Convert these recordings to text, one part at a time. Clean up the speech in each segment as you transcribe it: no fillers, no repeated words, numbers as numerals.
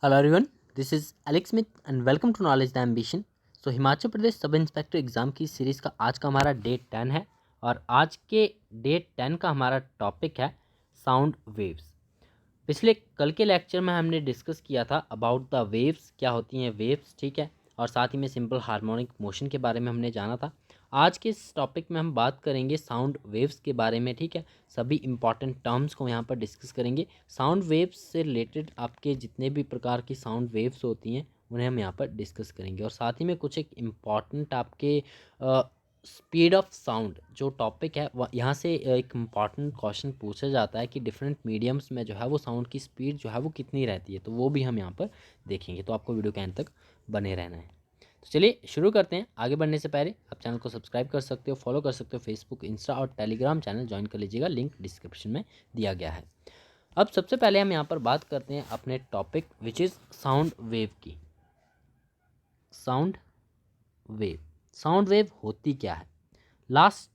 Hello everyone, this is Alex Smith and welcome to knowledge the ambition. So Himachal Pradesh sub inspector exam की series का आज का हमारा day 10 है और आज के डे 10 का हमारा टॉपिक है साउंड वेव्स। पिछले कल के लेक्चर में हमने डिस्कस किया था अबाउट द वेव्स, क्या होती हैं वेव्स, ठीक है, और साथ ही में सिंपल हार्मोनिक मोशन के बारे में हमने जाना था। आज के इस टॉपिक में हम बात करेंगे साउंड वेव्स के बारे में, ठीक है। सभी इंपॉर्टेंट टर्म्स को यहाँ पर डिस्कस करेंगे। साउंड वेव्स से रिलेटेड आपके जितने भी प्रकार की साउंड वेव्स होती हैं उन्हें हम यहाँ पर डिस्कस करेंगे, और साथ ही में कुछ एक इम्पॉर्टेंट आपके स्पीड ऑफ साउंड जो टॉपिक है वह यहाँ से एक इम्पॉर्टेंट क्वेश्चन पूछा जाता है कि डिफरेंट मीडियम्स में जो है वो साउंड की स्पीड जो है वो कितनी रहती है, तो वो भी हम यहाँ पर देखेंगे। तो आपको वीडियो के अंत तक बने रहना है। तो चलिए शुरू करते हैं। आगे बढ़ने से पहले आप चैनल को सब्सक्राइब कर सकते हो, फॉलो कर सकते हो, फेसबुक, इंस्टा और टेलीग्राम चैनल ज्वाइन कर लीजिएगा, लिंक डिस्क्रिप्शन में दिया गया है। अब सबसे पहले हम यहाँ पर बात करते हैं अपने topic which is sound wave की। साउंड वेव, साउंड वेव होती क्या है? लास्ट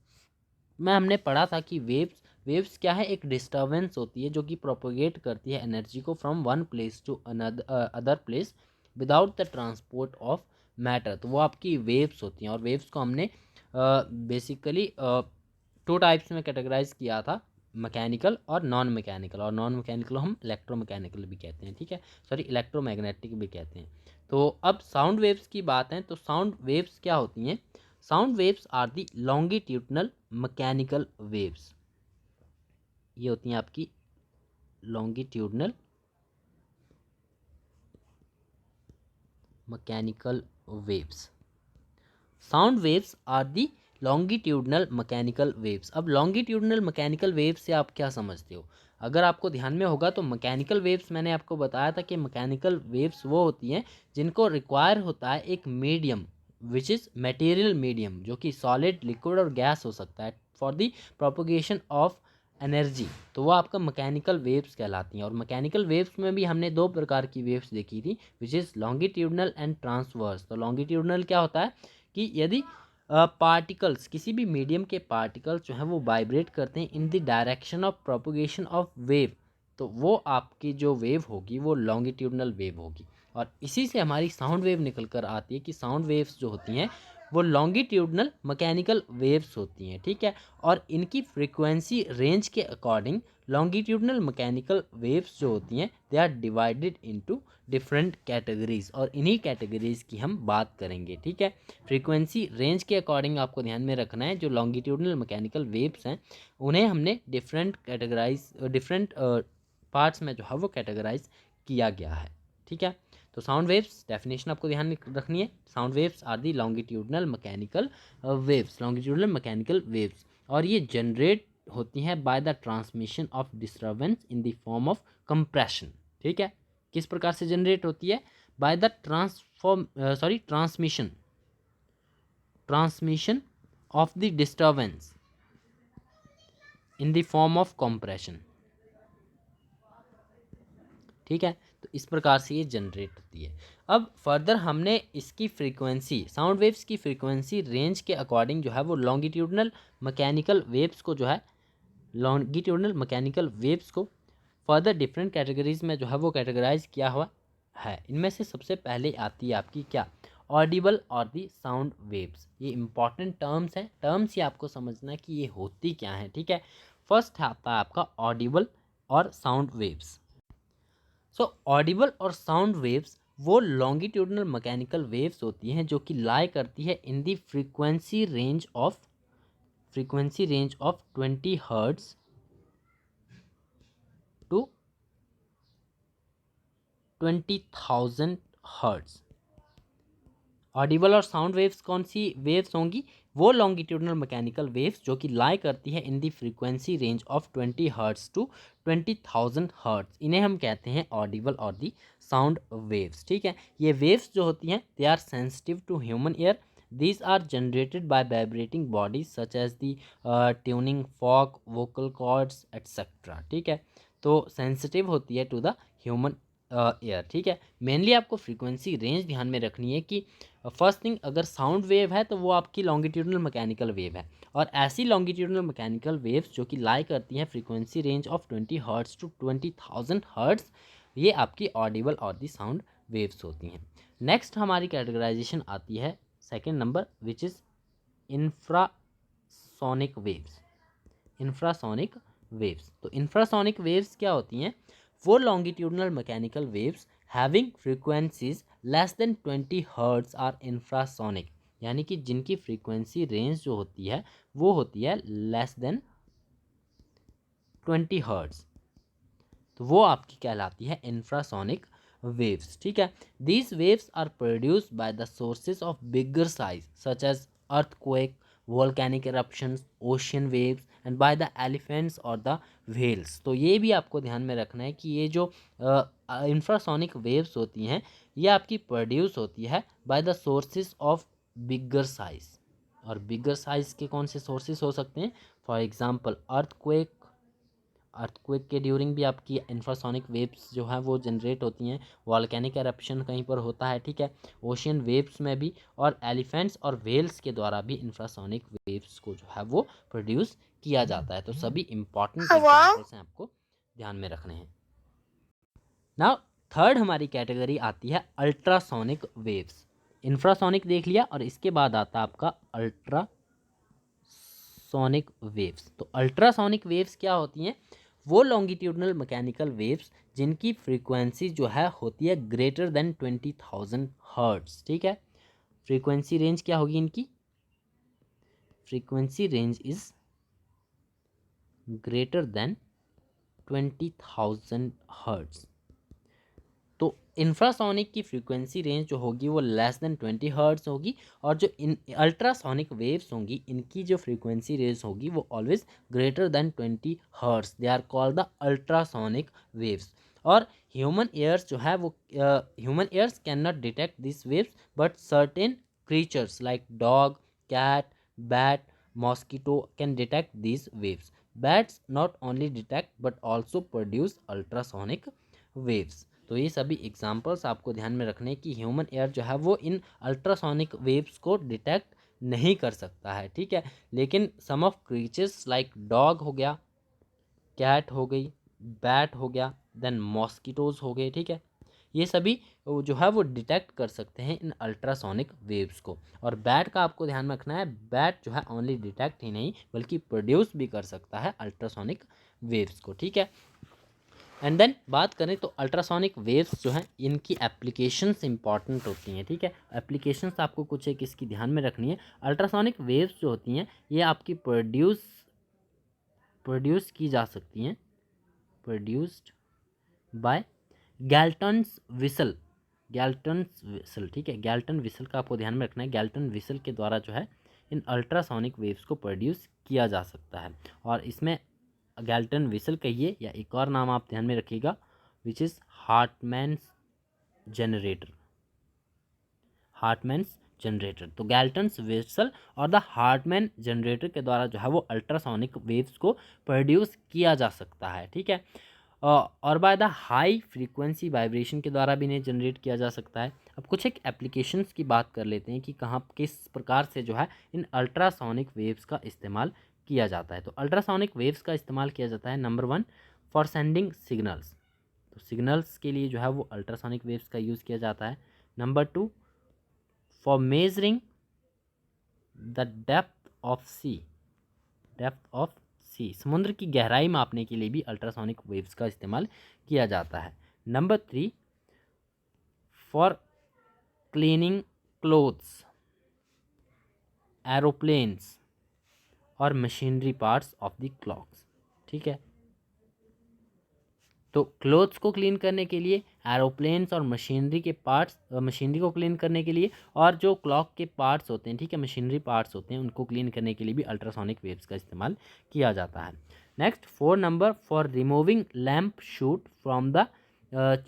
में हमने पढ़ा था कि वेव्स क्या है, एक डिस्टर्बेंस होती है जो कि प्रोपोगेट करती है एनर्जी को from one place to other place without the transport of matter. तो वो आपकी वेव्स होती हैं, और वेव्स को हमने बेसिकली टू टाइप्स में कैटेगराइज किया था, मैकेनिकल और नॉन मैकेनिकल। और नॉन मैकेनिकल हम इलेक्ट्रोमैकेनिकल भी कहते हैं, ठीक है, सॉरी इलेक्ट्रोमैग्नेटिक भी कहते हैं। तो अब साउंड वेव्स की बात है, तो साउंड वेव्स क्या होती हैं? Sound waves are the longitudinal mechanical waves. ये होती हैं आपकी longitudinal mechanical waves. Sound waves are the longitudinal mechanical waves. अब लॉन्गिट्यूडनल मैकेनिकल वेव्स से आप क्या समझते हो? अगर आपको ध्यान में होगा तो मैकेनिकल वेव्स मैंने आपको बताया था कि मैकेनिकल वेव्स वो होती हैं जिनको रिक्वायर होता है एक medium which is material medium, जो कि सॉलिड, लिक्विड और गैस हो सकता है, for the propagation of energy. तो वो आपका मैकेनिकल वेव्स कहलाती हैं। और मैकेनिकल वेव्स में भी हमने दो प्रकार की वेव्स देखी थी, which is longitudinal and transverse. तो लॉन्गिट्यूडनल क्या होता है कि यदि पार्टिकल्स, किसी भी मीडियम के पार्टिकल्स जो हैं वो वाइब्रेट करते हैं in the direction of propagation of wave, तो वो आपकी जो वेव होगी वो लॉन्गिट्यूडनल वेव होगी। और इसी से हमारी साउंड वेव निकल कर आती है कि साउंड वेव्स जो होती हैं वो लॉन्गिट्यूडनल मैकेनिकल वेव्स होती हैं, ठीक है। और इनकी फ्रीक्वेंसी रेंज के अकॉर्डिंग लॉन्गिट्यूडनल मैकेनिकल वेव्स जो होती हैं they are divided into different categories, और इन्हीं कैटेगरीज की हम बात करेंगे, ठीक है। फ्रीक्वेंसी रेंज के अकॉर्डिंग आपको ध्यान में रखना है, जो लॉन्गिट्यूडनल मैकेनिकल वेव्स हैं उन्हें हमने डिफरेंट पार्ट्स में जो है वो कैटेगराइज किया गया है, ठीक है। तो साउंड वेव्स डेफिनेशन आपको ध्यान में रखनी है। Sound waves are the longitudinal mechanical waves, longitudinal mechanical waves, और ये जनरेट होती हैं by the transmission of disturbance in the form of compression, ठीक है। किस प्रकार से जनरेट होती है? By the transmission of the disturbance in the form of compression, ठीक है। तो इस प्रकार से ये जनरेट होती है। अब फर्दर हमने इसकी फ्रीक्वेंसी, साउंड वेव्स की फ्रीक्वेंसी रेंज के अकॉर्डिंग जो है वो लॉन्गिट्यूडनल मैकेनिकल वेव्स को जो है लॉन्गिट्यूडनल मैकेनिकल वेव्स को फर्दर डिफरेंट कैटेगरीज में जो है वो कैटेगराइज किया हुआ है। इनमें से सबसे पहले आती है आपकी क्या? ऑडिबल और दी साउंड वेव्स। ये इंपॉर्टेंट टर्म्स हैं, टर्म्स ही आपको समझना है कि ये होती क्या है, ठीक है। फर्स्ट आता है आपका ऑडिबल और साउंड वेव्स। सो ऑडिबल और साउंड वेव्स वो लॉन्गिट्यूडनल मैकेनिकल वेव्स होती हैं जो कि लाई करती है in the frequency range of 20 hertz to 20,000 hertz. Audible और साउंड वेव्स कौन सी वेव्स होंगी? वो लॉन्गिट्यूडनल मैकेनिकल वेव्स जो कि लाई करती है in the frequency range of 20 hertz to 20,000 hertz, इन्हें हम कहते हैं ऑडिबल और दी साउंड वेव्स, ठीक है। ये वेव्स जो होती हैं they are sensitive to human ear. These are generated by vibrating bodies such as the tuning fork, vocal cords etcetera, ठीक है। तो सेंसिटिव होती है टू द ह्यूमन ईयर, ठीक है। मेनली आपको फ्रीक्वेंसी रेंज ध्यान में रखनी है कि फर्स्ट थिंग, अगर साउंड वेव है तो वो आपकी लॉन्गिट्यूडनल मैकेनिकल वेव है, और ऐसी लॉन्गिट्यूडनल मैकेनिकल वेव्स जो कि लाई करती हैं frequency range of 20 hertz to 20,000 hertz, ये आपकी ऑडिबल और दी साउंड वेव्स होती हैं। नेक्स्ट हमारी कैटेगराइजेशन आती है second number, which is infrasonic waves. Infrasonic waves, तो इंफ्रासोनिक वेव्स क्या होती हैं? वो longitudinal mechanical waves having frequencies less than 20 hertz are infrasonic, यानी कि जिनकी फ्रीक्वेंसी रेंज जो होती है वो होती है लेस देन 20 हर्ट्ज, तो वो आपकी कहलाती है इंफ्रासोनिक वेव्स। ठीक है, these waves are produced by the sources of bigger size such as earthquake, volcanic eruptions, ocean waves and by the elephants और द व्हेल्स। तो ये भी आपको ध्यान में रखना है कि ये जो इंफ्रासोनिक वेव्स होती हैं ये आपकी प्रोड्यूस होती है by the sources of bigger size. और बिगर साइज के कौन से सोर्सेज हो सकते हैं? फॉर एग्जांपल अर्थक्वेक, अर्थक्वेक के ड्यूरिंग भी आपकी इंफ्रासोनिक वेव्स जो है वो जनरेट होती हैं, वॉल्केनिक एरप्शन कहीं पर होता है, ठीक है, ओशियन वेव्स में भी, और एलिफेंट्स और वेल्स के द्वारा भी इंफ्रासोनिक वेव्स को जो है वो प्रोड्यूस किया जाता है। तो सभी इंपॉर्टेंट एग्जाम्पल्स हैं, आपको ध्यान में रखने हैं। नाउ थर्ड हमारी कैटेगरी आती है अल्ट्रासोनिक वेव्स। इंफ्रासोनिक देख लिया और इसके बाद आता है आपका अल्ट्रासोनिक वेव्स। तो अल्ट्रासोनिक वेव्स क्या होती हैं? वो लॉन्गिट्यूडनल मैकेनिकल वेव्स जिनकी फ्रीक्वेंसी जो है होती है ग्रेटर देन 20,000 हर्ट्ज। ठीक है, फ्रीक्वेंसी रेंज क्या होगी इनकी? Frequency range is greater than 20,000 hertz. तो इंफ्रासोनिक की फ्रीक्वेंसी रेंज जो होगी वो लेस देन 20 हर्ट्ज होगी, और जो इन अल्ट्रासोनिक वेव्स होंगी इनकी जो फ्रीक्वेंसी रेंज होगी वो always greater than 20 hertz. They are called the ultrasonic waves. और ह्यूमन एयर्स जो है वो human ears can not detect this waves, but certain creatures like dog, cat, bat, mosquito can detect these waves. Bats not only detect but also produce ultrasonic waves. तो ये सभी examples आपको ध्यान में रखने की ह्यूमन एयर जो है वो इन अल्ट्रासोनिक वेव्स को डिटेक्ट नहीं कर सकता है, ठीक है, लेकिन सम ऑफ क्रीचर्स लाइक डॉग हो गया, कैट हो गई, बैट हो गया, देन मॉस्किटोज हो गए, ठीक है, ये सभी जो है वो डिटेक्ट कर सकते हैं इन अल्ट्रासोनिक वेव्स को। और बैट का आपको ध्यान रखना है, बैट जो है ओनली डिटेक्ट ही नहीं बल्कि प्रोड्यूस भी कर सकता है अल्ट्रासोनिक वेव्स को, ठीक है। एंड देन बात करें तो अल्ट्रासोनिक वेव्स जो हैं इनकी एप्लीकेशंस इंपॉर्टेंट होती हैं, ठीक है, एप्लीकेशंस आपको कुछ एक इसकी ध्यान में रखनी है। अल्ट्रासोनिक वेव्स जो होती हैं ये आपकी प्रोड्यूस की जा सकती हैं, प्रोड्यूस्ड बाय गैल्टन्स विसल, गैल्टन्स विसल, ठीक है, गैल्टन विसल का आपको ध्यान में रखना है, गैल्टन विसल के द्वारा जो है इन अल्ट्रासोनिक वेव्स को प्रोड्यूस किया जा सकता है। और इसमें गैल्टन विसल कहिए या एक और नाम आप ध्यान में रखिएगा, विच इज़ हार्टमैन्स जनरेटर, हार्टमैन्स जनरेटर। तो गैल्टन्स विसल और द हार्टमैन जनरेटर के द्वारा जो है वो अल्ट्रासोनिक वेव्स को प्रोड्यूस किया जा सकता है, ठीक है, और by the high frequency vibration के द्वारा भी इन्हें जनरेट किया जा सकता है। अब कुछ एक एप्लीकेशंस की बात कर लेते हैं कि कहाँ किस प्रकार से जो है इन अल्ट्रासोनिक वेव्स का इस्तेमाल किया जाता है। तो अल्ट्रासोनिक वेव्स का इस्तेमाल किया जाता है नंबर 1 फॉर सेंडिंग सिग्नल्स, तो सिग्नल्स के लिए जो है वो अल्ट्रासोनिक वेव्स का यूज़ किया जाता है। Number 2 for measuring the depth of sea, depth of sea, समुद्र की गहराई मापने के लिए भी अल्ट्रासोनिक वेव्स का इस्तेमाल किया जाता है। Number 3 for cleaning clothes, aeroplanes और machinery parts of the clocks, ठीक है, तो क्लोथ्स को क्लीन करने के लिए, एरोप्लेन्स और मशीनरी के पार्ट्स, मशीनरी को क्लीन करने के लिए, और जो क्लॉक के पार्ट्स होते हैं, ठीक है, मशीनरी पार्ट्स होते हैं उनको क्लीन करने के लिए भी अल्ट्रासोनिक वेव्स का इस्तेमाल किया जाता है। Next 4 number for removing lamp shoot from the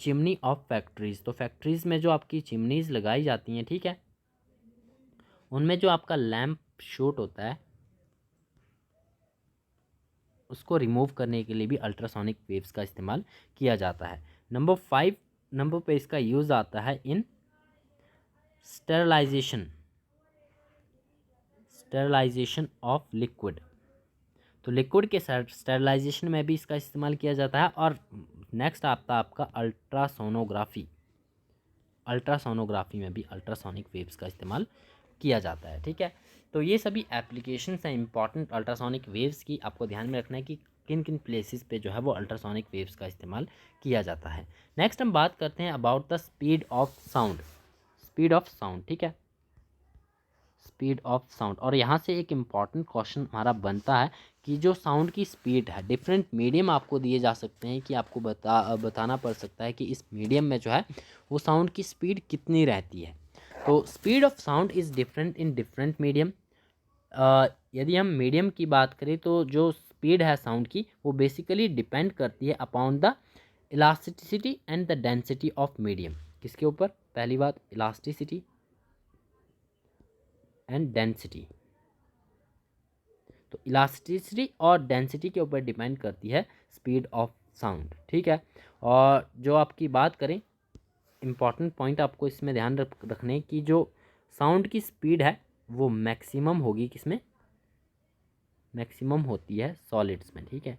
chimney of factories. तो फैक्ट्रीज में जो आपकी चिमनीज लगाई जाती हैं, ठीक है, उनमें जो आपका लैम्प शूट होता है उसको रिमूव करने के लिए भी अल्ट्रासोनिक वेव्स का इस्तेमाल किया जाता है। नंबर 5 नंबर पे इसका यूज़ आता है इन स्टेरलाइजेशन, स्टेरलाइजेशन ऑफ लिक्विड। तो लिक्विड के स्टेरिलाइजेशन में भी इसका इस्तेमाल किया जाता है। और नेक्स्ट आता है आपका अल्ट्रासोनोग्राफी। अल्ट्रासोनोग्राफी में भी अल्ट्रासोनिक वेव्स का इस्तेमाल किया जाता है। ठीक है, तो ये सभी एप्लीकेशंस हैं इंपॉर्टेंट अल्ट्रासोनिक वेव्स की। आपको ध्यान में रखना है कि किन किन प्लेसेस पे जो है वो अल्ट्रासोनिक वेव्स का इस्तेमाल किया जाता है। नेक्स्ट हम बात करते हैं about the speed of sound. Speed of sound, ठीक है, स्पीड ऑफ साउंड। और यहाँ से एक इम्पॉर्टेंट क्वेश्चन हमारा बनता है कि जो साउंड की स्पीड है, डिफरेंट मीडियम आपको दिए जा सकते हैं कि आपको बताना पड़ सकता है कि इस मीडियम में जो है वो साउंड की स्पीड कितनी रहती है। तो speed of sound is different in different medium. यदि हम मीडियम की बात करें तो जो स्पीड है साउंड की वो बेसिकली डिपेंड करती है upon the elasticity and the density of medium. किसके ऊपर? पहली बात इलास्टिसिटी एंड डेंसिटी। तो इलास्टिसिटी और डेंसिटी के ऊपर डिपेंड करती है स्पीड ऑफ साउंड। ठीक है, और जो आपकी बात करें इम्पॉर्टेंट पॉइंट आपको इसमें ध्यान रखने की, जो साउंड की स्पीड है वो मैक्सिमम होगी किसमें? मैक्सिमम होती है सॉलिड्स में। ठीक है,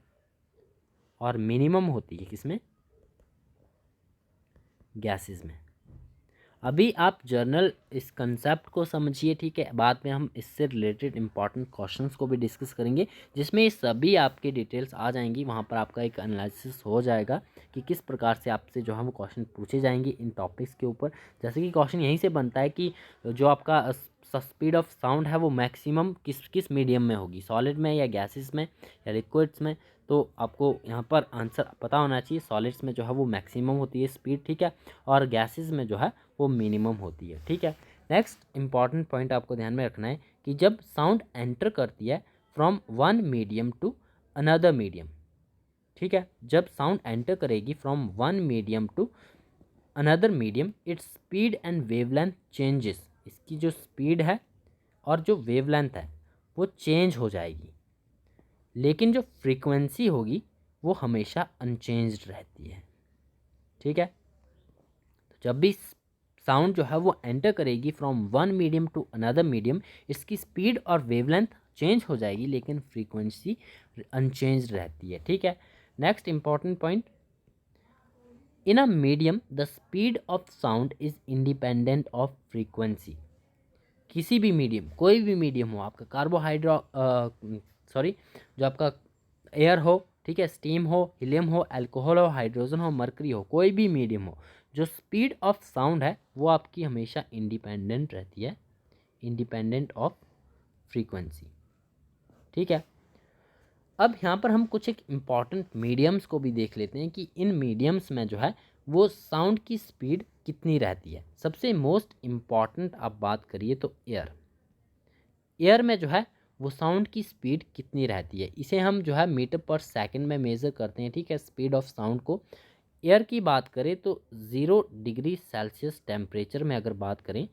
और मिनिमम होती है किसमें? गैसेस में। अभी आप जर्नल इस कंसेप्ट को समझिए। ठीक है, बाद में हम इससे रिलेटेड इंपॉर्टेंट क्वेश्चंस को भी डिस्कस करेंगे जिसमें ये सभी आपके डिटेल्स आ जाएंगी। वहाँ पर आपका एक एनालिसिस हो जाएगा कि किस प्रकार से आपसे जो है वो क्वेश्चन पूछे जाएंगे इन टॉपिक्स के ऊपर। जैसे कि क्वेश्चन यहीं से बनता है कि जो आपका स्पीड ऑफ साउंड है वो मैक्सिमम किस किस मीडियम में होगी, सॉलिड में या गैसेस में या लिक्विड्स में। तो आपको यहाँ पर आंसर पता होना चाहिए। सॉलिड्स में जो है वो मैक्सिमम होती है स्पीड, ठीक है, और गैसेस में जो है वो मिनिमम होती है। ठीक है, नेक्स्ट इंपॉर्टेंट पॉइंट आपको ध्यान में रखना है कि जब साउंड एंटर करती है from one medium to another medium, ठीक है, जब साउंड एंटर करेगी from one medium to another medium, its speed and wavelength changes. इसकी जो स्पीड है और जो वेवलेंथ है वो चेंज हो जाएगी, लेकिन जो फ्रीक्वेंसी होगी वो हमेशा अनचेंज्ड रहती है। ठीक है, तो जब भी साउंड जो है वो एंटर करेगी from one medium to another medium, इसकी स्पीड और वेवलेंथ चेंज हो जाएगी लेकिन फ्रीक्वेंसी अनचेंज्ड रहती है। ठीक है, next important point, in a medium the speed of sound is independent of frequency. किसी भी मीडियम, कोई भी मीडियम हो, आपका जो आपका एयर हो, ठीक है, स्टीम हो, हीलियम हो, अल्कोहल हो, हाइड्रोजन हो, मरकरी हो, कोई भी मीडियम हो, जो स्पीड ऑफ साउंड है वो आपकी हमेशा इंडिपेंडेंट रहती है, इंडिपेंडेंट ऑफ फ्रीक्वेंसी। ठीक है, अब यहाँ पर हम कुछ एक इम्पॉर्टेंट मीडियम्स को भी देख लेते हैं कि इन मीडियम्स में जो है वो साउंड की स्पीड कितनी रहती है। सबसे मोस्ट इम्पॉर्टेंट आप बात करिए तो एयर में जो है वो साउंड की स्पीड कितनी रहती है, इसे हम जो है मीटर पर सेकंड में मेज़र करते हैं। ठीक है, स्पीड ऑफ साउंड को। एयर की बात करें तो 0 डिग्री सेल्सियस टेम्परेचर में अगर बात करें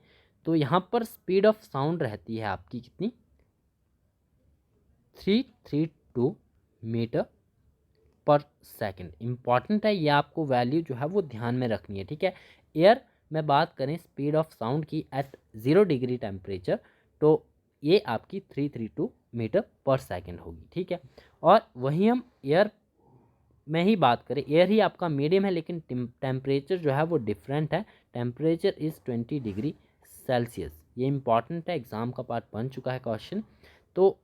तो यहाँ पर स्पीड ऑफ साउंड रहती है आपकी कितनी? 332 मीटर पर सेकंड। इंपॉर्टेंट है, ये आपको वैल्यू जो है वो ध्यान में रखनी है। ठीक है, एयर में बात करें स्पीड ऑफ साउंड की एट 0 डिग्री टेम्परेचर तो ये आपकी 332 मीटर पर सेकंड होगी। ठीक है, और वहीं हम एयर में ही बात करें, एयर ही आपका मीडियम है लेकिन टेम्परेचर जो है वो डिफरेंट है। Temperature is 20 degree Celsius. ये इंपॉर्टेंट है, एग्ज़ाम का पार्ट बन चुका है क्वेश्चन। तो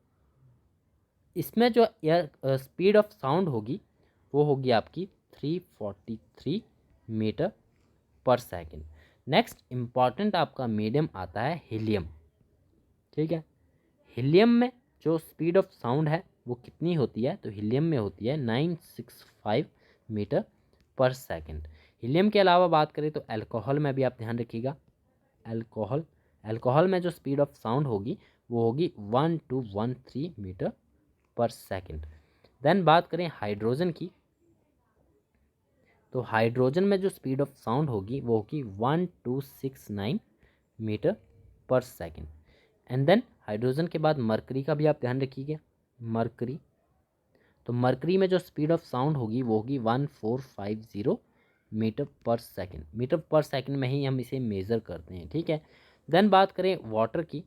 इसमें जो एयर स्पीड ऑफ साउंड होगी वो होगी आपकी 343 मीटर पर सेकंड। नेक्स्ट इम्पॉर्टेंट आपका मीडियम आता है हीलियम। ठीक है, हीलियम में जो स्पीड ऑफ साउंड है वो कितनी होती है? तो हीलियम में होती है 965 मीटर पर सेकंड। हीलियम के अलावा बात करें तो अल्कोहल में भी आप ध्यान रखिएगा। अल्कोहल में जो स्पीड ऑफ साउंड होगी वो होगी 1213 मीटर पर सेकंड। देन बात करें हाइड्रोजन की तो हाइड्रोजन में जो स्पीड ऑफ साउंड होगी वो होगी 1269 मीटर पर सेकंड। एंड देन हाइड्रोजन के बाद मरकरी का भी आप ध्यान रखिएगा। मरकरी, तो मरकरी में जो स्पीड ऑफ साउंड होगी वो होगी 1450 मीटर पर सेकंड। मीटर पर सेकंड में ही हम इसे मेज़र करते हैं। ठीक है, देन बात करें वाटर की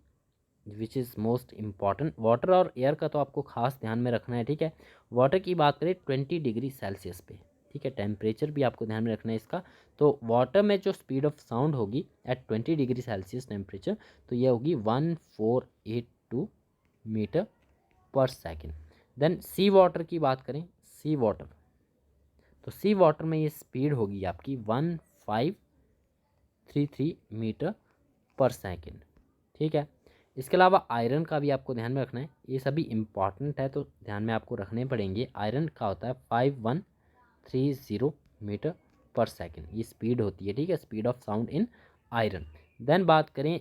which is most important. Water और एयर का तो आपको खास ध्यान में रखना है, ठीक है। वाटर की बात करें 20 डिग्री सेल्सियस पे, ठीक है। टेम्परेचर भी आपको ध्यान में रखना है इसका। तो वाटर में जो स्पीड ऑफ साउंड होगी एट 20 डिग्री सेल्सियस टेम्परेचर, तो ये होगी 1482 मीटर पर सेकेंड। देन सी वाटर की बात करें, सी वाटर, तो सी वाटर में ये स्पीड होगी आपकी 1533 मीटर पर सेकेंड, ठीक है। इसके अलावा आयरन का भी आपको ध्यान में रखना है, ये सभी इंपॉर्टेंट है तो ध्यान में आपको रखने पड़ेंगे। आयरन का होता है 5130 मीटर पर सेकेंड, ये स्पीड होती है, ठीक है, speed of sound in iron. Then बात करें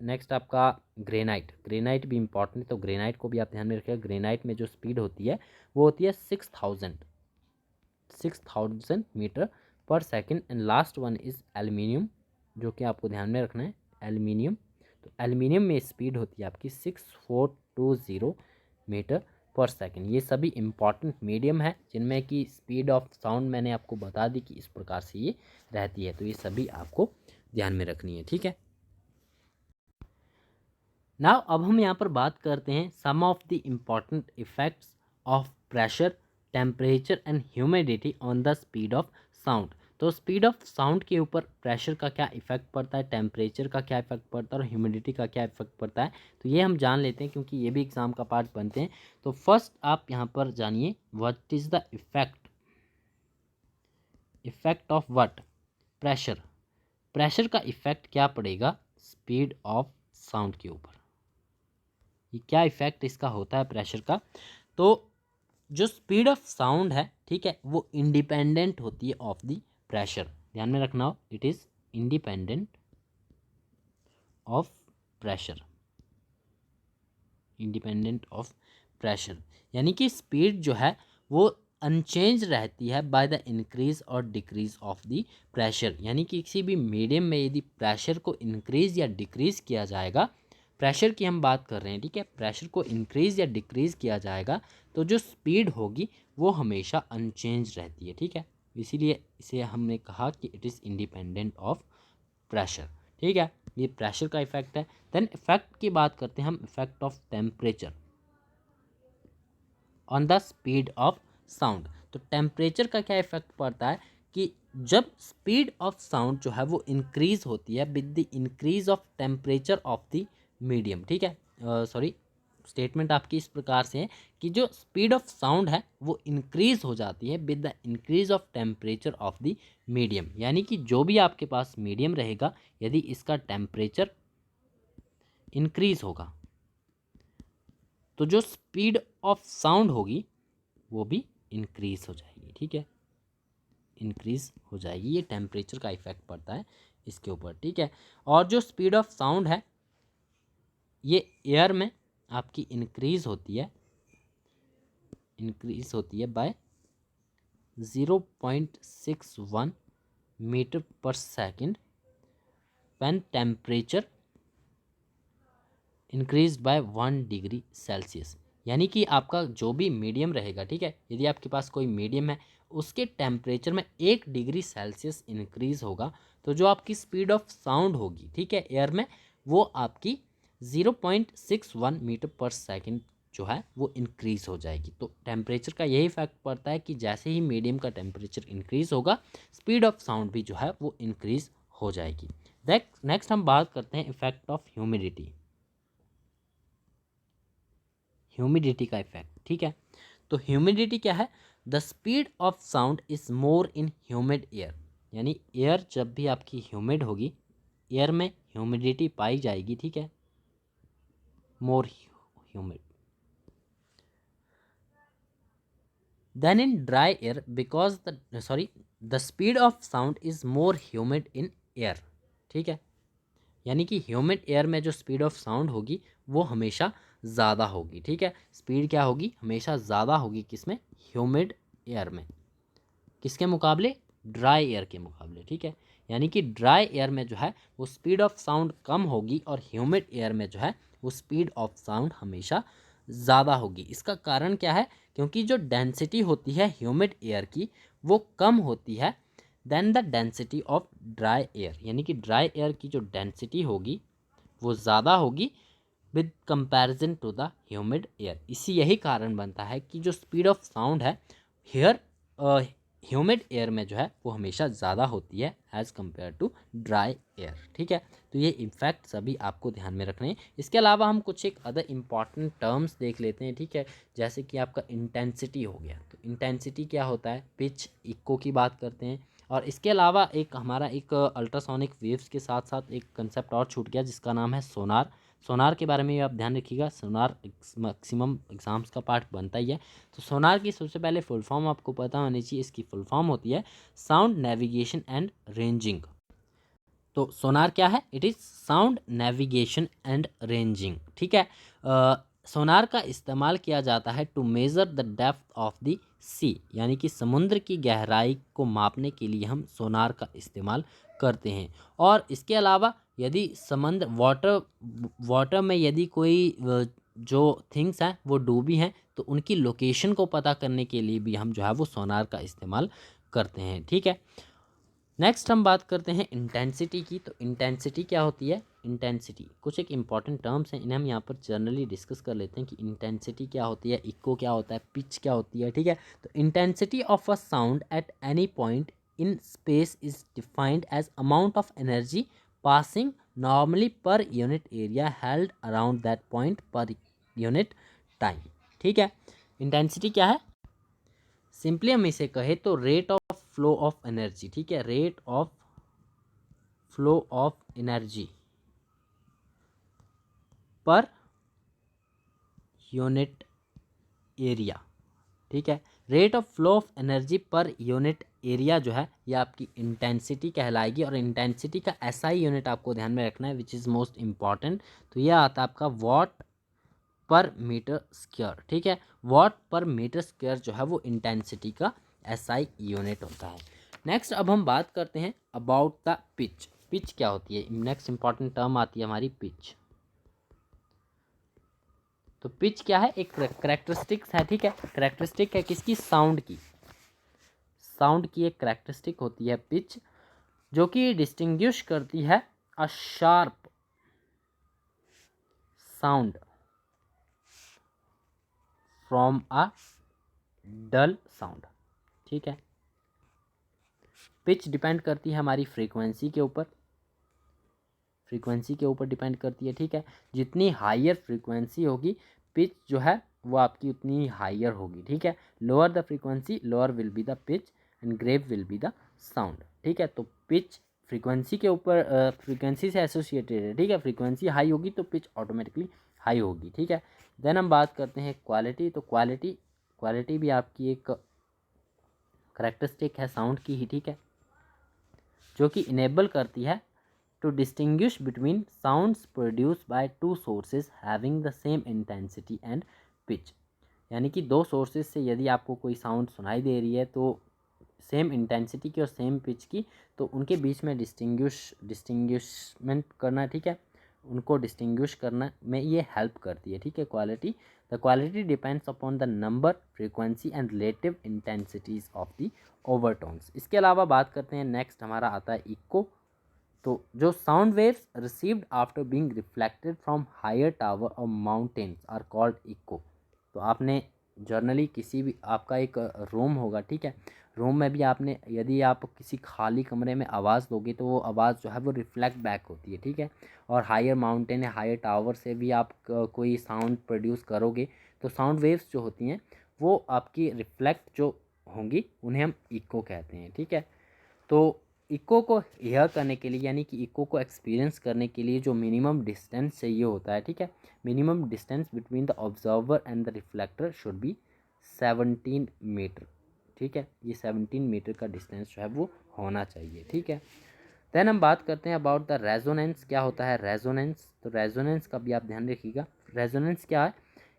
नेक्स्ट आपका ग्रेनाइट। ग्रेनाइट भी इंपॉर्टेंट है, तो ग्रेनाइट को भी आप ध्यान में रखिएगा। ग्रेनाइट में जो स्पीड होती है वो होती है 6000 मीटर पर second. And last one is aluminium, जो कि आपको ध्यान में रखना है, एल्यूमिनियम। तो एल्यूमिनियम में स्पीड होती है आपकी 6420 मीटर पर सेकेंड। ये सभी इंपॉर्टेंट मीडियम है जिनमें कि स्पीड ऑफ साउंड मैंने आपको बता दी कि इस प्रकार से ये रहती है, तो ये सभी आपको ध्यान में रखनी है, ठीक है। नाउ अब हम यहाँ पर बात करते हैं some of the important effects of pressure, temperature and humidity on the speed of sound. तो स्पीड ऑफ साउंड के ऊपर प्रेशर का क्या इफेक्ट पड़ता है, टेम्परेचर का क्या इफेक्ट पड़ता है और ह्यूमिडिटी का क्या इफेक्ट पड़ता है, तो ये हम जान लेते हैं क्योंकि ये भी एग्जाम का पार्ट बनते हैं। तो फर्स्ट आप यहाँ पर जानिए what is the effect of what, pressure. Pressure का इफेक्ट क्या पड़ेगा स्पीड ऑफ साउंड के ऊपर, ये क्या इफेक्ट इसका होता है प्रेशर का। तो जो स्पीड ऑफ साउंड है, ठीक है, वो इंडिपेंडेंट होती है ऑफ द प्रेशर। ध्यान में रखना हो, it is independent of pressure, independent of pressure, यानी कि स्पीड जो है वो अनचेंज रहती है बाय द इंक्रीज और डिक्रीज ऑफ द प्रेशर। यानी कि किसी भी मीडियम में यदि प्रेशर को इंक्रीज या डिक्रीज किया जाएगा, प्रेशर की हम बात कर रहे हैं, ठीक है, प्रेशर को इंक्रीज या डिक्रीज किया जाएगा तो जो स्पीड होगी वो हमेशा अनचेंज रहती है, ठीक है। इसीलिए इसे हमने कहा कि it is independent of pressure, ठीक है। ये प्रेशर का इफेक्ट है। देन इफेक्ट की बात करते हैं हम, effect of temperature on the speed of sound. तो टेम्परेचर का क्या इफेक्ट पड़ता है कि जब स्पीड ऑफ साउंड जो है वो इंक्रीज होती है with the increase of temperature of the medium, ठीक है। सॉरी, स्टेटमेंट आपकी इस प्रकार से है कि जो स्पीड ऑफ साउंड है वो इंक्रीज हो जाती है with the increase of temperature of the medium. यानी कि जो भी आपके पास मीडियम रहेगा, यदि इसका टेम्परेचर इंक्रीज होगा तो जो स्पीड ऑफ साउंड होगी वो भी इंक्रीज हो जाएगी, ठीक है, इंक्रीज हो जाएगी। ये टेम्परेचर का इफेक्ट पड़ता है इसके ऊपर, ठीक है। और जो स्पीड ऑफ साउंड है ये एयर में आपकी इंक्रीज होती है बाय 0.61 मीटर पर second when temperature increase by 1 degree Celsius. यानी कि आपका जो भी मीडियम रहेगा, ठीक है, यदि आपके पास कोई मीडियम है उसके टेम्परेचर में 1 डिग्री सेल्सियस इंक्रीज होगा तो जो आपकी स्पीड ऑफ साउंड होगी, ठीक है, एयर में, वो आपकी 0.61 मीटर पर सेकेंड जो है वो इंक्रीज हो जाएगी। तो टेम्परेचर का यही इफेक्ट पड़ता है कि जैसे ही मीडियम का टेम्परेचर इंक्रीज होगा स्पीड ऑफ साउंड भी जो है वो इंक्रीज हो जाएगी। नेक्स्ट हम बात करते हैं इफेक्ट ऑफ ह्यूमिडिटी, ह्यूमिडिटी का इफेक्ट, ठीक है। तो ह्यूमिडिटी क्या है, the speed of sound is more in humid air. यानी एयर जब भी आपकी ह्यूमिड होगी, एयर में ह्यूमिडिटी पाई जाएगी, ठीक है, more humid than in dry air because the speed of sound is more humid in air, ठीक है। यानी कि ह्यूमिड एयर में जो स्पीड ऑफ साउंड होगी वो हमेशा ज़्यादा होगी, ठीक है। स्पीड क्या होगी, हमेशा ज़्यादा होगी, किसमें, ह्यूमिड एयर में, किसके मुकाबले, ड्राई एयर के मुकाबले, ठीक है। यानी कि ड्राई एयर में जो है वो स्पीड ऑफ साउंड कम होगी और ह्यूमिड एयर में जो है वो स्पीड ऑफ साउंड हमेशा ज़्यादा होगी। इसका कारण क्या है, क्योंकि जो डेंसिटी होती है ह्यूमिड एयर की वो कम होती है than the density of dry air. यानी कि ड्राई एयर की जो डेंसिटी होगी वो ज़्यादा होगी with comparison to the humid air. इसी यही कारण बनता है कि जो स्पीड ऑफ साउंड है हेयर ह्यूमिड एयर में जो है वो हमेशा ज़्यादा होती है as compare to dry air. ठीक है, तो ये इम्फैक्ट सभी आपको ध्यान में रखने हैं। इसके अलावा हम कुछ एक अदर इम्पॉर्टेंट टर्म्स देख लेते हैं। ठीक है, जैसे कि आपका इंटेंसिटी हो गया, तो इंटेंसिटी क्या होता है, पिच, इको की बात करते हैं। और इसके अलावा एक हमारा एक अल्ट्रासोनिक वेव्स के साथ साथ एक कंसेप्ट और छूट गया जिसका नाम है सोनार। सोनार के बारे में भी आप ध्यान रखिएगा, सोनार मैक्सिमम एग्जाम्स का पार्ट बनता ही है। तो सोनार की सबसे पहले फुल फॉर्म आपको पता होनी चाहिए। इसकी फुल फॉर्म होती है साउंड नेविगेशन एंड रेंजिंग। तो सोनार क्या है, it is sound navigation and ranging. ठीक है, सोनार का इस्तेमाल किया जाता है to measure the depth of the sea, यानी कि समुद्र की गहराई को मापने के लिए हम सोनार का इस्तेमाल करते हैं। और इसके अलावा यदि समुद्र वाटर में यदि कोई जो थिंग्स हैं वो डूबी हैं तो उनकी लोकेशन को पता करने के लिए भी हम जो है वो सोनार का इस्तेमाल करते हैं। ठीक है, नेक्स्ट हम बात करते हैं इंटेंसिटी की। तो इंटेंसिटी क्या होती है, इंटेंसिटी कुछ एक इंपॉर्टेंट टर्म्स हैं, इन्हें हम यहाँ पर जनरली डिस्कस कर लेते हैं कि इंटेंसिटी क्या होती है, इको क्या होता है, पिच क्या होती है। ठीक है, तो intensity of a sound at any point in space is defined as amount of energy passing normally per unit area held around that point per unit time. ठीक है, इंटेंसिटी क्या है, सिंपली हम इसे कहे तो rate of flow of energy. ठीक है, rate of flow of energy पर यूनिट एरिया। ठीक है, rate of flow of energy पर यूनिट एरिया जो है ये आपकी इंटेंसिटी कहलाएगी। और इंटेंसिटी का ऐसा ही यूनिट आपको ध्यान में रखना है विच इज़ मोस्ट इम्पॉर्टेंट। तो यह आता है आपका वॉट पर मीटर स्क्वायर। ठीक है, वॉट पर मीटर स्क्वायर जो है वो इंटेंसिटी का एसआई यूनिट होता है। नेक्स्ट अब हम बात करते हैं अबाउट द पिच। पिच क्या होती है, नेक्स्ट इंपॉर्टेंट टर्म आती है हमारी पिच। तो पिच क्या है, एक करेक्टरिस्टिक्स है। ठीक है, करेक्टरिस्टिक है किसकी, साउंड की। साउंड की एक करेक्टरिस्टिक होती है पिच, जो कि डिस्टिंग्विश करती है a sharp sound from a dull sound. ठीक है, पिच डिपेंड करती है हमारी फ्रीक्वेंसी के ऊपर, फ्रीक्वेंसी के ऊपर डिपेंड करती है। ठीक है, जितनी हायर फ्रीक्वेंसी होगी पिच जो है वो आपकी उतनी हायर होगी। ठीक है, lower the frequency lower will be the pitch and grave will be the sound. ठीक है, तो पिच फ्रीक्वेंसी के ऊपर फ्रीक्वेंसी से एसोसिएटेड है। ठीक है, फ्रीक्वेंसी हाई होगी तो पिच ऑटोमेटिकली हाई होगी। ठीक है, देन हम बात करते हैं क्वालिटी। तो क्वालिटी भी आपकी एक करेक्टरिस्टिक है साउंड की ही। ठीक है, जो कि इनेबल करती है to distinguish between sounds produced by two sources having the same intensity and pitch। यानी कि दो सोर्सेज से यदि आपको कोई साउंड सुनाई दे रही है तो सेम इंटेंसिटी की और सेम पिच की, तो उनके बीच में डिस्टिंग्विशमेंट करना, ठीक है, उनको डिस्टिंग्विश करना में ये हेल्प करती है। ठीक है, quality, the quality depends upon the number, frequency and relative intensities of the overtones. इसके अलावा बात करते हैं, नेक्स्ट हमारा आता है इको। तो जो sound waves received after being reflected from higher tower और माउंटेन्स आर कॉल्ड इको। तो आपने जर्नली किसी भी आपका एक रूम होगा, ठीक है, रूम में भी आपने यदि आप किसी खाली कमरे में आवाज़ दोगे तो वो आवाज़ जो है वो रिफ्लेक्ट बैक होती है। ठीक है, और हायर माउंटेन या हायर टावर से भी आप कोई साउंड प्रोड्यूस करोगे तो साउंड वेव्स जो होती हैं वो आपकी रिफ्लेक्ट जो होंगी उन्हें हम इको कहते हैं। ठीक है, तो इको को हेयर करने के लिए यानी कि इको को एक्सपीरियंस करने के लिए जो मिनिमम डिस्टेंस चाहिए होता है, ठीक है, minimum distance between the observer and the reflector should be 17 metre. ठीक है, ये 17 मीटर का डिस्टेंस जो है वो होना चाहिए। ठीक है, देन हम बात करते हैं अबाउट द रेजोनेंस। क्या होता है रेजोनेंस, तो रेजोनेंस का भी आप ध्यान रखिएगा। रेजोनेंस क्या है,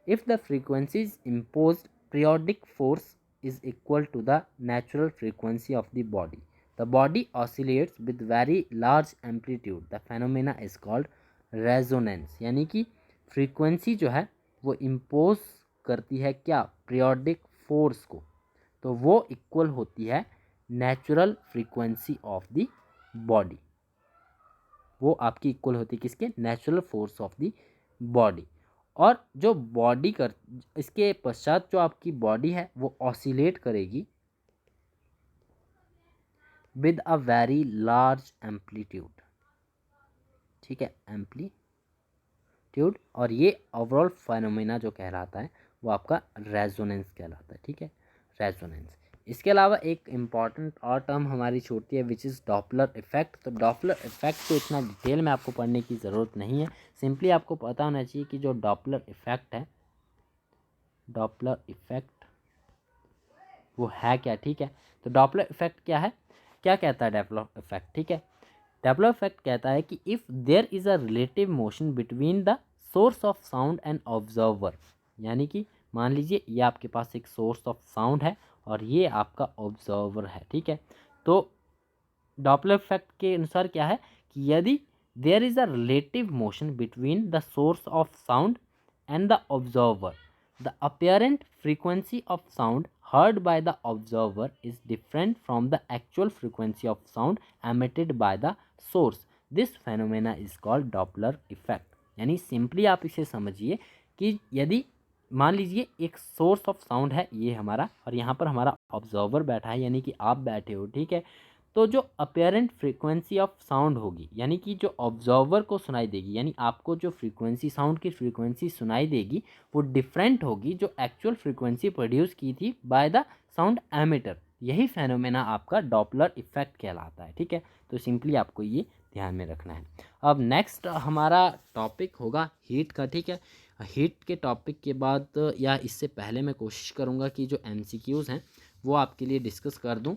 if the frequencies imposed periodic force is equal to the natural frequency of the body. The body oscillates with very large amplitude. The phenomena is called resonance। यानी कि फ्रीक्वेंसी जो है वो इम्पोज करती है क्या, पीरियोडिक फोर्स को, तो वो इक्वल होती है natural frequency of the body. वो आपकी इक्वल होती है किसके, natural force of the body, और जो बॉडी कर इसके पश्चात जो आपकी बॉडी है वो ऑसिलेट करेगी with a very large amplitude, ठीक है, एम्पलीट्यूड, और ये ओवरऑल फाइनोमेना जो कहलाता है वो आपका रेजोनेंस कहलाता है, ठीक है, रेजोनेंस। इसके अलावा एक इम्पॉर्टेंट और टर्म हमारी छूटती है विच इज़ डॉपलर इफेक्ट। तो डॉपलर इफेक्ट को इतना डिटेल में आपको पढ़ने की ज़रूरत नहीं है, सिंपली आपको पता होना चाहिए कि जो डॉपलर इफेक्ट है, डॉपलर इफेक्ट वो है क्या, ठीक है। तो डॉपलर इफेक्ट क्या है, क्या कहता है डॉपलर इफेक्ट, ठीक है। डॉपलर इफेक्ट कहता है कि if there is a relative motion between the source of sound and observer, यानी कि मान लीजिए ये आपके पास एक सोर्स ऑफ साउंड है और ये आपका ऑब्जर्वर है, ठीक है। तो डॉपलर इफेक्ट के अनुसार क्या है कि यदि there is a relative motion between the source of sound and the observer, the apparent frequency of sound heard by the observer is different from the actual frequency of sound emitted by the source. This phenomena is called Doppler effect. यानी simply आप इसे समझिए कि यदि मान लीजिए एक source of sound है ये हमारा, और यहाँ पर हमारा ऑब्जर्वर बैठा है यानी कि आप बैठे हो, ठीक है। तो जो अपेरेंट फ्रीक्वेंसी ऑफ साउंड होगी, यानी कि जो ऑब्जर्वर को सुनाई देगी, यानी आपको जो फ्रीक्वेंसी साउंड की फ्रीक्वेंसी सुनाई देगी वो डिफरेंट होगी जो एक्चुअल फ्रीक्वेंसी प्रोड्यूस की थी बाय द साउंड एमिटर। यही फेनोमेना आपका डॉपलर इफेक्ट कहलाता है, ठीक है। तो सिंपली आपको ये ध्यान में रखना है। अब नेक्स्ट हमारा टॉपिक होगा हीट का, ठीक है। हीट के टॉपिक के बाद या इससे पहले मैं कोशिश करूँगा कि जो MCQs हैं वो आपके लिए डिस्कस कर दूं।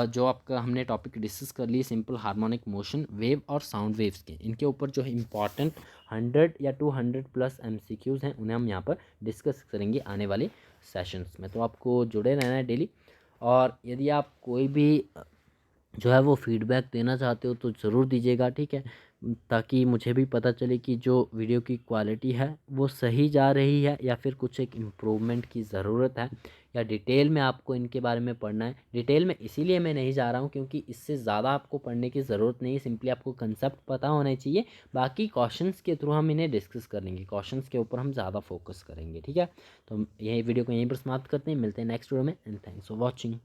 जो आपका हमने टॉपिक डिस्कस कर लिए सिंपल हार्मोनिक मोशन वेव और साउंड वेव्स के, इनके ऊपर जो इंपॉर्टेंट 100 या 200 प्लस MCQs हैं उन्हें हम यहाँ पर डिस्कस करेंगे आने वाले सेशंस में। तो आपको जुड़े रहना है डेली, और यदि आप कोई भी जो है वो फीडबैक देना चाहते हो तो ज़रूर दीजिएगा, ठीक है, ताकि मुझे भी पता चले कि जो वीडियो की क्वालिटी है वो सही जा रही है या फिर कुछ एक इम्प्रूवमेंट की ज़रूरत है, या डिटेल में आपको इनके बारे में पढ़ना है। डिटेल में इसीलिए मैं नहीं जा रहा हूँ क्योंकि इससे ज़्यादा आपको पढ़ने की ज़रूरत नहीं है, सिंपली आपको कंसेप्ट पता होना चाहिए। बाकी क्वेश्चंस के थ्रू हम इन्हें डिस्कस कर लेंगे, क्वेश्चंस के ऊपर हम ज़्यादा फोकस करेंगे, ठीक है। तो यही वीडियो को यहीं पर समाप्त करते हैं, मिलते हैं नेक्स्ट वीडियो में, एंड थैंक्स फॉर वॉचिंग।